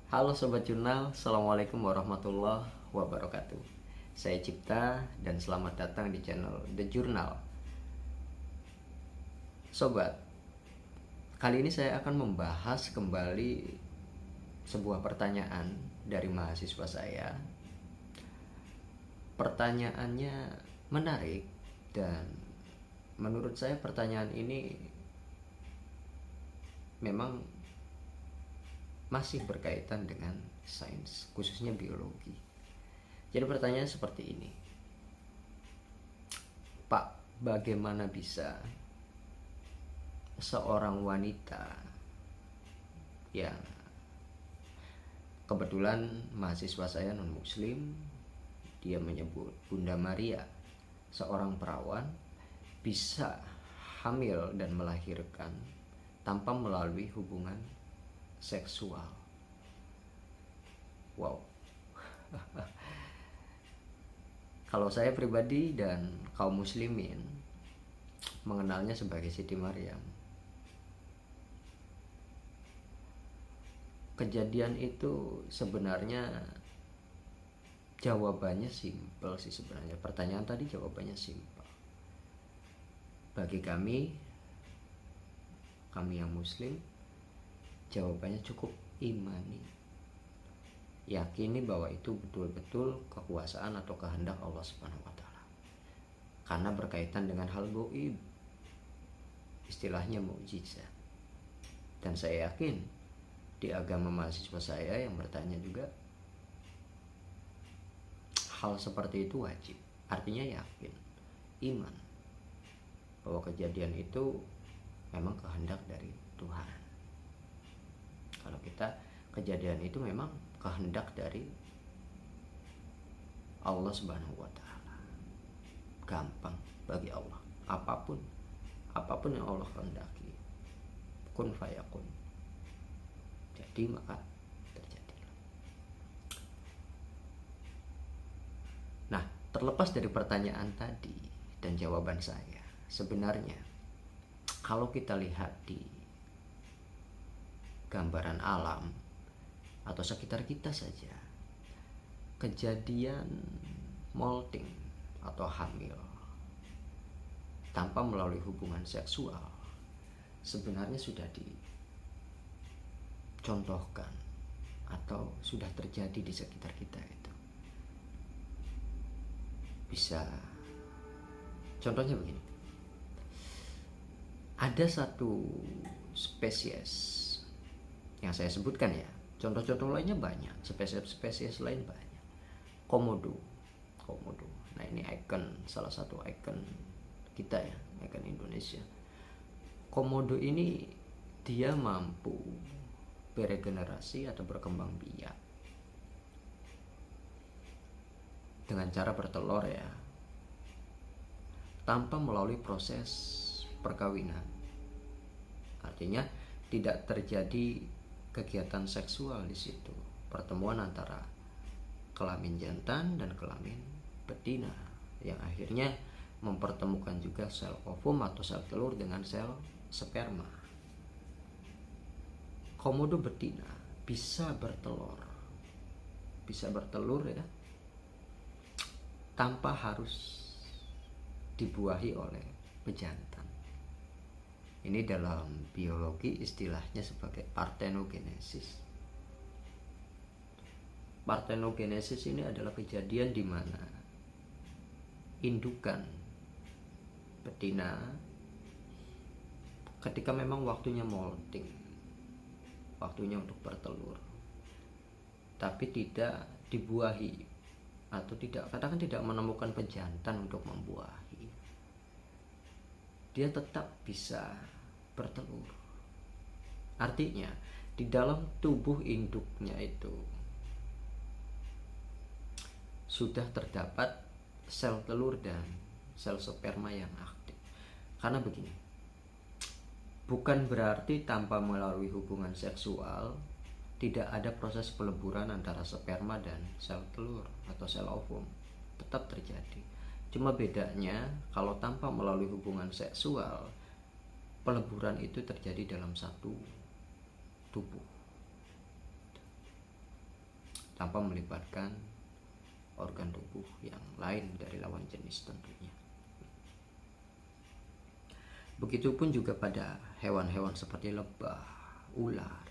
Halo Sobat Jurnal, Assalamualaikum warahmatullahi wabarakatuh. Saya Cipta dan selamat datang di channel The Journal. Sobat, kali ini saya akan membahas kembali sebuah pertanyaan dari mahasiswa saya. Pertanyaannya menarik dan menurut saya pertanyaan ini memang masih berkaitan dengan sains, khususnya biologi. Jadi pertanyaannya seperti ini. Pak, bagaimana bisa seorang wanita yang kebetulan mahasiswa saya non muslim, dia menyebut Bunda Maria, seorang perawan, bisa hamil dan melahirkan tanpa melalui hubungan seksual. Wow. Kalau saya pribadi dan kaum muslimin mengenalnya sebagai Siti Maryam. Kejadian itu sebenarnya jawabannya simpel sih sebenarnya. Pertanyaan tadi jawabannya simpel. Bagi kami yang muslim, jawabannya cukup imani. Yakini bahwa itu betul-betul kekuasaan atau kehendak Allah Subhanahu wa taala. Karena berkaitan dengan hal gaib. Istilahnya mukjizat. Dan saya yakin di agama mahasiswa saya yang bertanya juga, hal seperti itu wajib. Artinya yakin, iman bahwa kejadian itu memang kehendak dari Tuhan. Kalau kita kejadian itu memang kehendak dari Allah Subhanahu wa taala. Gampang bagi Allah. Apapun yang Allah kehendaki, kun fayakun. Jadi maka terjadi. Nah, terlepas dari pertanyaan tadi dan jawaban saya, sebenarnya kalau kita lihat di gambaran alam atau sekitar kita saja, kejadian molting atau hamil tanpa melalui hubungan seksual sebenarnya sudah dicontohkan atau sudah terjadi di sekitar kita. Itu bisa, contohnya begini, ada satu spesies yang saya sebutkan ya, contoh-contoh lainnya banyak, spesies lain banyak. Komodo. Nah ini ikon, salah satu ikon kita ya, ikon Indonesia. Komodo ini dia mampu beregenerasi atau berkembang biak dengan cara bertelur ya, tanpa melalui proses perkawinan. Artinya tidak terjadi kegiatan seksual di situ, pertemuan antara kelamin jantan dan kelamin betina yang akhirnya mempertemukan juga sel ovum atau sel telur dengan sel sperma. Komodo betina bisa bertelur ya, tanpa harus dibuahi oleh pejantan. Ini dalam biologi istilahnya sebagai parthenogenesis. Parthenogenesis ini adalah kejadian di mana indukan betina ketika memang waktunya molting, waktunya untuk bertelur, tapi tidak dibuahi atau katakan tidak menemukan pejantan untuk membuahi, dia tetap bisa bertelur. Artinya di dalam tubuh induknya itu sudah terdapat sel telur dan sel sperma yang aktif. Karena begini, bukan berarti tanpa melalui hubungan seksual tidak ada proses peleburan antara sperma dan sel telur atau sel ovum, tetap terjadi. Cuma bedanya kalau tanpa melalui hubungan seksual, peleburan itu terjadi dalam satu tubuh. tanpa melibatkan organ tubuh yang lain dari lawan jenis tentunya. Begitupun juga pada hewan-hewan seperti lebah, ular.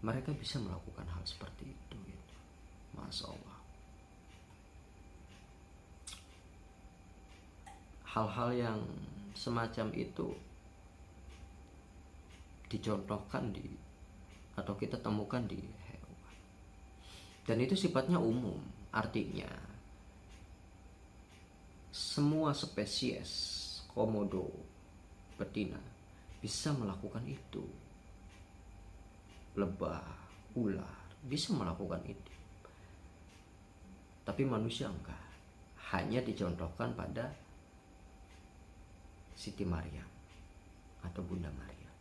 Mereka bisa melakukan hal seperti itu, gitu. Masya Allah. Hal-hal yang semacam itu dicontohkan atau kita temukan di hewan. Dan itu sifatnya umum, artinya semua spesies komodo betina bisa melakukan itu. Lebah, ular bisa melakukan itu. Tapi manusia enggak. Hanya dicontohkan pada Siti Maryam atau Bunda Maryam.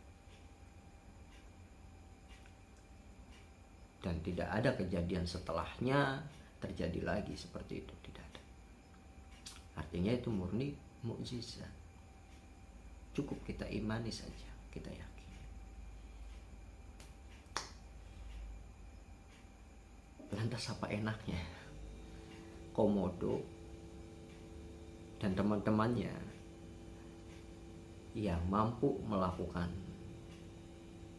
Dan tidak ada kejadian setelahnya terjadi lagi seperti itu, tidak ada. Artinya itu murni mukjizat. Cukup kita imani saja, kita yakini. Lantas apa enaknya komodo dan teman-temannya yang mampu melakukan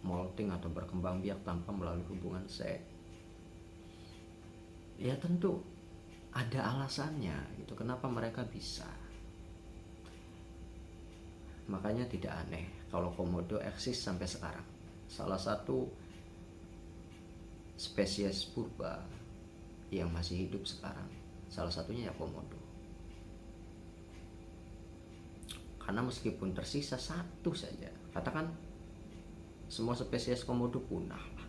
molting atau berkembang biak tanpa melalui hubungan seks? Ya tentu ada alasannya gitu, kenapa mereka bisa. Makanya tidak aneh kalau komodo eksis sampai sekarang. Salah satu spesies purba yang masih hidup sekarang, salah satunya ya komodo. Karena meskipun tersisa satu saja, katakan semua spesies komodo punah lah.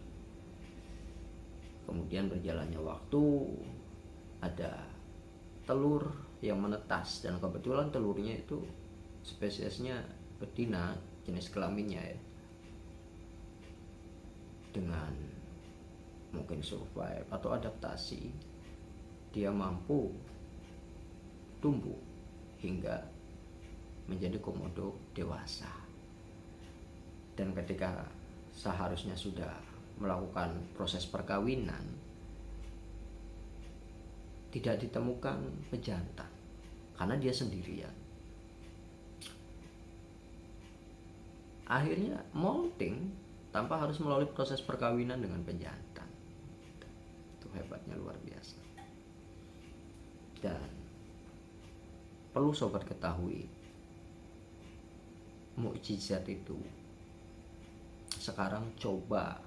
Kemudian berjalannya waktu, ada telur yang menetas, dan kebetulan telurnya itu spesiesnya betina, jenis kelaminnya ya. Dengan mungkin survive atau adaptasi, dia mampu tumbuh hingga menjadi komodo dewasa. Dan ketika seharusnya sudah melakukan proses perkawinan, tidak ditemukan pejantan karena dia sendirian. Akhirnya molting tanpa harus melalui proses perkawinan dengan pejantan. Itu hebatnya luar biasa. Dan perlu sobat ketahui, mukjizat itu sekarang coba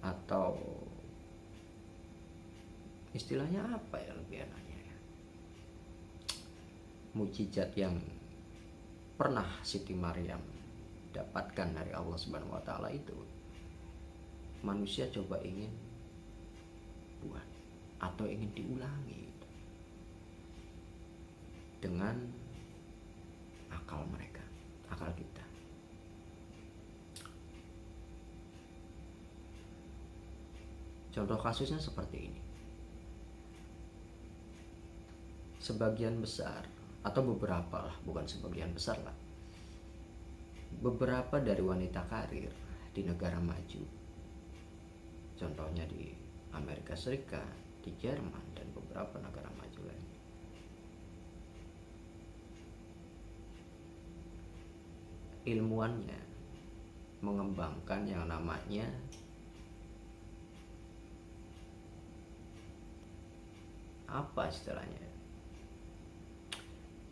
atau istilahnya apa ya lebih enaknya ya, mukjizat yang pernah Siti Maryam dapatkan dari Allah Subhanahu wa taala itu manusia coba ingin buat atau ingin diulangi gitu, dengan akal mereka, akal kita. Contoh kasusnya seperti ini. Sebagian besar atau beberapa lah, bukan sebagian besar lah, beberapa dari wanita karir di negara maju, contohnya di Amerika Serikat, di Jerman, dan beberapa negara maju lain, ilmuannya mengembangkan yang namanya apa istilahnya.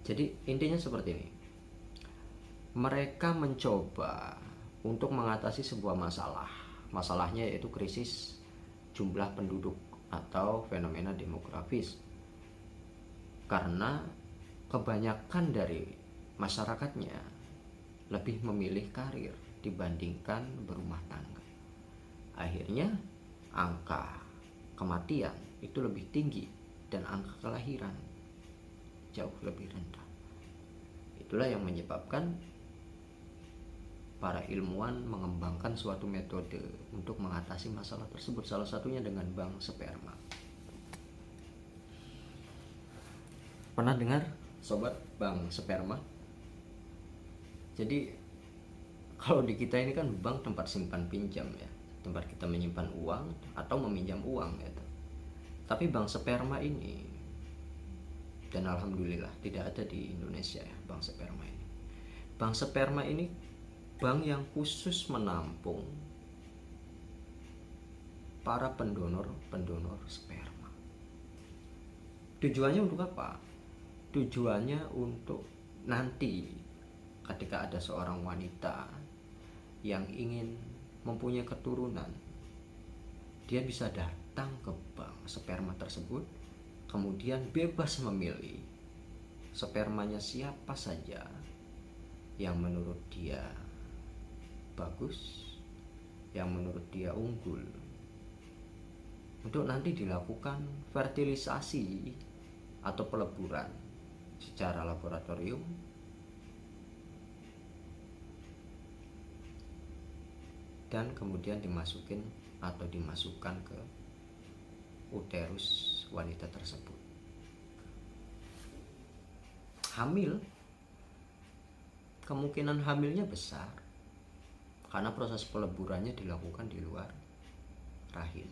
Jadi intinya seperti ini. Mereka mencoba untuk mengatasi sebuah masalah. Masalahnya yaitu krisis jumlah penduduk atau fenomena demografis. Karena kebanyakan dari masyarakatnya lebih memilih karir dibandingkan berumah tangga. Akhirnya angka kematian itu lebih tinggi dan angka kelahiran jauh lebih rendah. Itulah yang menyebabkan para ilmuwan mengembangkan suatu metode untuk mengatasi masalah tersebut, salah satunya dengan bank sperma. Pernah dengar sobat bank sperma? Jadi Kalau di kita ini kan bank tempat simpan pinjam ya, tempat kita menyimpan uang atau meminjam uang gitu. Tapi bank sperma ini, dan alhamdulillah tidak ada di Indonesia ya bank sperma ini. Bank sperma ini bank yang khusus menampung para pendonor sperma. Tujuannya untuk apa? Tujuannya untuk nanti ketika ada seorang wanita yang ingin mempunyai keturunan, dia bisa datang ke bank sperma tersebut, kemudian bebas memilih spermanya siapa saja yang menurut dia bagus, yang menurut dia unggul, untuk nanti dilakukan fertilisasi atau peleburan secara laboratorium, dan kemudian dimasukkan ke uterus wanita tersebut. Hamil, kemungkinan hamilnya besar karena proses peleburannya dilakukan di luar rahim.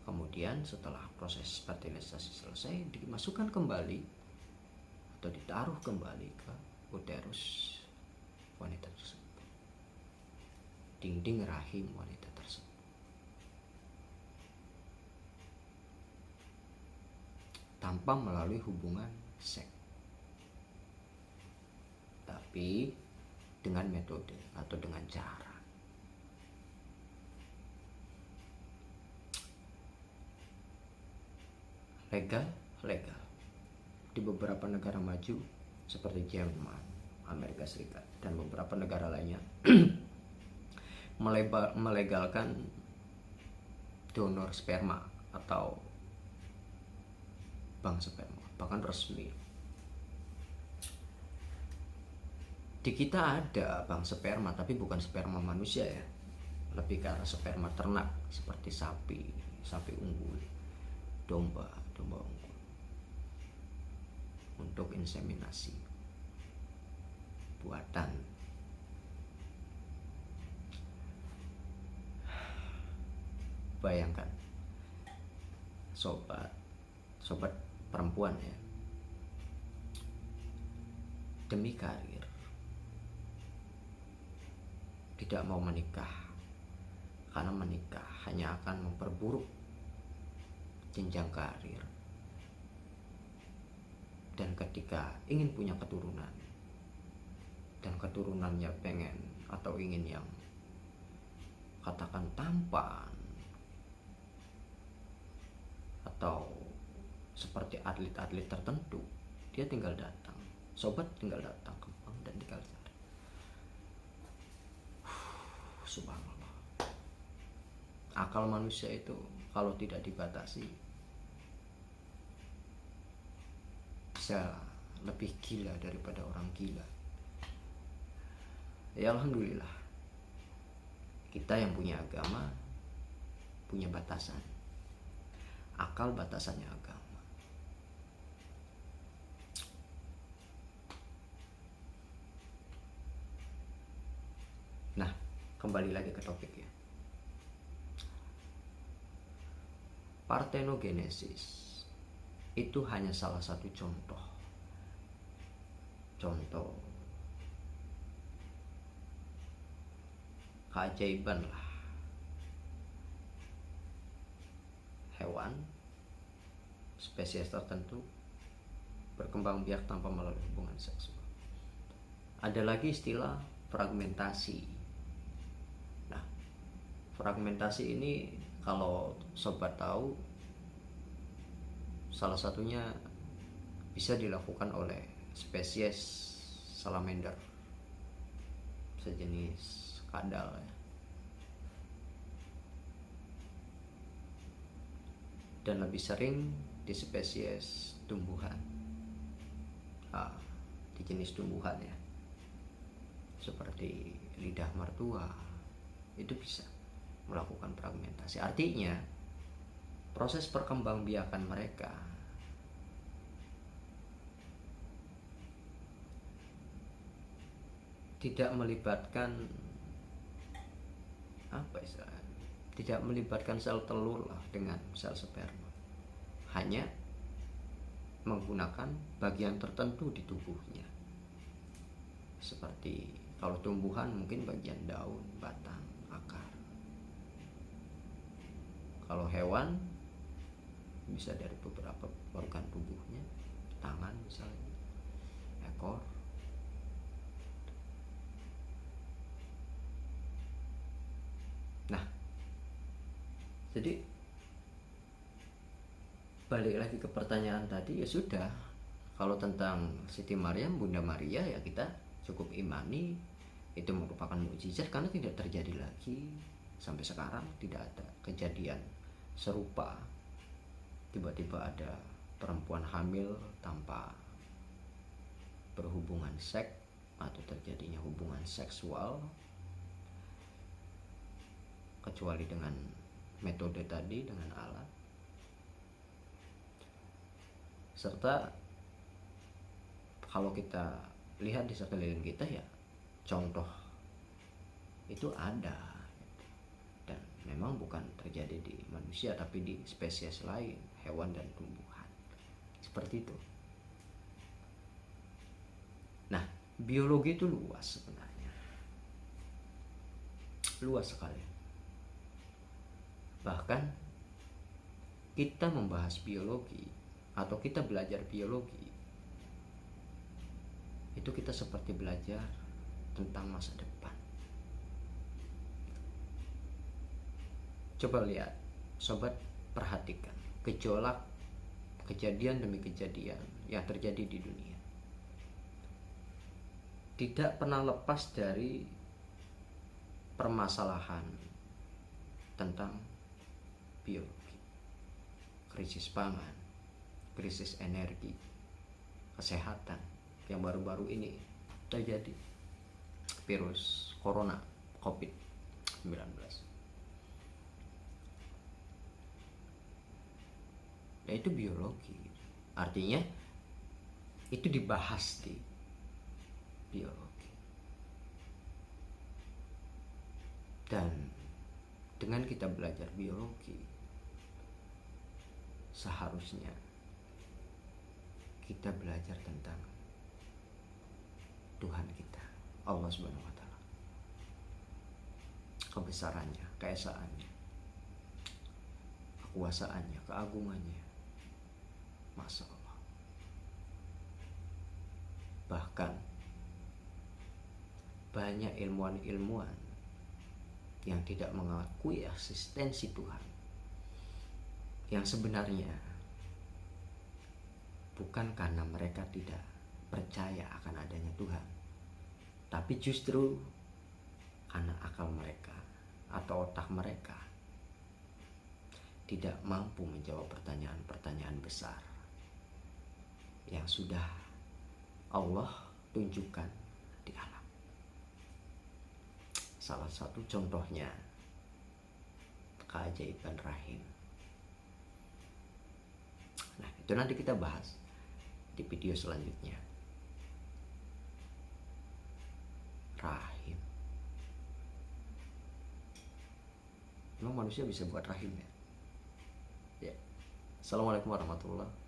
Kemudian setelah proses fertilisasi selesai, dimasukkan kembali atau ditaruh kembali ke uterus wanita tersebut, dinding rahim wanita tersebut. Tanpa melalui hubungan seks, tapi dengan metode atau dengan cara. Legal di beberapa negara maju seperti Jerman, Amerika Serikat, dan beberapa negara lainnya melegalkan donor sperma atau bank sperma, bahkan resmi. Di kita ada bank sperma, tapi bukan sperma manusia ya, lebih ke arah sperma ternak seperti sapi unggul, domba unggul, untuk inseminasi buatan. Bayangkan sobat perempuan ya, demi karir tidak mau menikah, karena menikah hanya akan memperburuk jenjang karir. Dan ketika ingin punya keturunan, dan keturunannya pengen atau ingin yang katakan tampan atau seperti atlet-atlet tertentu, dia tinggal datang, sobat tinggal datang ke bank dan tinggal cari. Subhanallah, akal manusia itu kalau tidak dibatasi bisa lebih gila daripada orang gila. Ya alhamdulillah, kita yang punya agama punya batasan. Akal batasannya agama. Nah, kembali lagi ke topik ya. Partenogenesis itu hanya salah satu contoh keajaiban lah hewan spesies tertentu berkembang biak tanpa melalui hubungan seksual. Ada lagi istilah fragmentasi. Nah, fragmentasi ini kalau sobat tahu, salah satunya bisa dilakukan oleh spesies salamander, sejenis kadal ya. Dan lebih sering di spesies tumbuhan, di jenis tumbuhan ya, seperti lidah mertua, itu bisa melakukan fragmentasi. Artinya proses perkembangbiakan mereka tidak melibatkan apa istilahnya, tidak melibatkan sel telur lah dengan sel sperma, hanya menggunakan bagian tertentu di tubuhnya. Seperti kalau tumbuhan mungkin bagian daun, batang, akar. Kalau hewan bisa dari beberapa organ tubuhnya, tangan misalnya, ekor. Nah, jadi balik lagi ke pertanyaan tadi, ya sudah, kalau tentang Siti Maryam, Bunda Maria, ya kita cukup imani itu merupakan mukjizat karena tidak terjadi lagi sampai sekarang, tidak ada kejadian serupa tiba-tiba ada perempuan hamil tanpa berhubungan seks atau terjadinya hubungan seksual, kecuali dengan metode tadi, dengan alat. Serta kalau kita lihat di sekeliling kita, ya contoh itu ada, dan memang bukan terjadi di manusia tapi di spesies lain, hewan dan tumbuhan, seperti itu. Nah, biologi itu luas sebenarnya, luas sekali. Bahkan kita membahas biologi atau kita belajar biologi itu kita seperti belajar tentang masa depan. Coba lihat, sobat, perhatikan gejolak kejadian demi kejadian yang terjadi di dunia. Tidak pernah lepas dari permasalahan tentang biologi, krisis pangan, krisis energi, kesehatan yang baru-baru ini terjadi, virus corona, COVID-19. Ya itu biologi, artinya itu dibahas di biologi. Dan dengan kita belajar biologi, seharusnya kita belajar tentang Tuhan kita, Allah Subhanahu wa Ta'ala, kebesarannya, keesaannya, kekuasaannya, keagungannya. Masya Allah. Bahkan banyak ilmuwan-ilmuwan yang tidak mengakui eksistensi Tuhan, yang sebenarnya bukan karena mereka tidak percaya akan adanya Tuhan, tapi justru karena akal mereka atau otak mereka tidak mampu menjawab pertanyaan-pertanyaan besar yang sudah Allah tunjukkan di alam. Salah satu contohnya keajaiban rahim. Nah, itu nanti kita bahas di video selanjutnya. Rahim. Memang manusia bisa buat rahim ya? Ya. Assalamualaikum warahmatullahi wabarakatuh.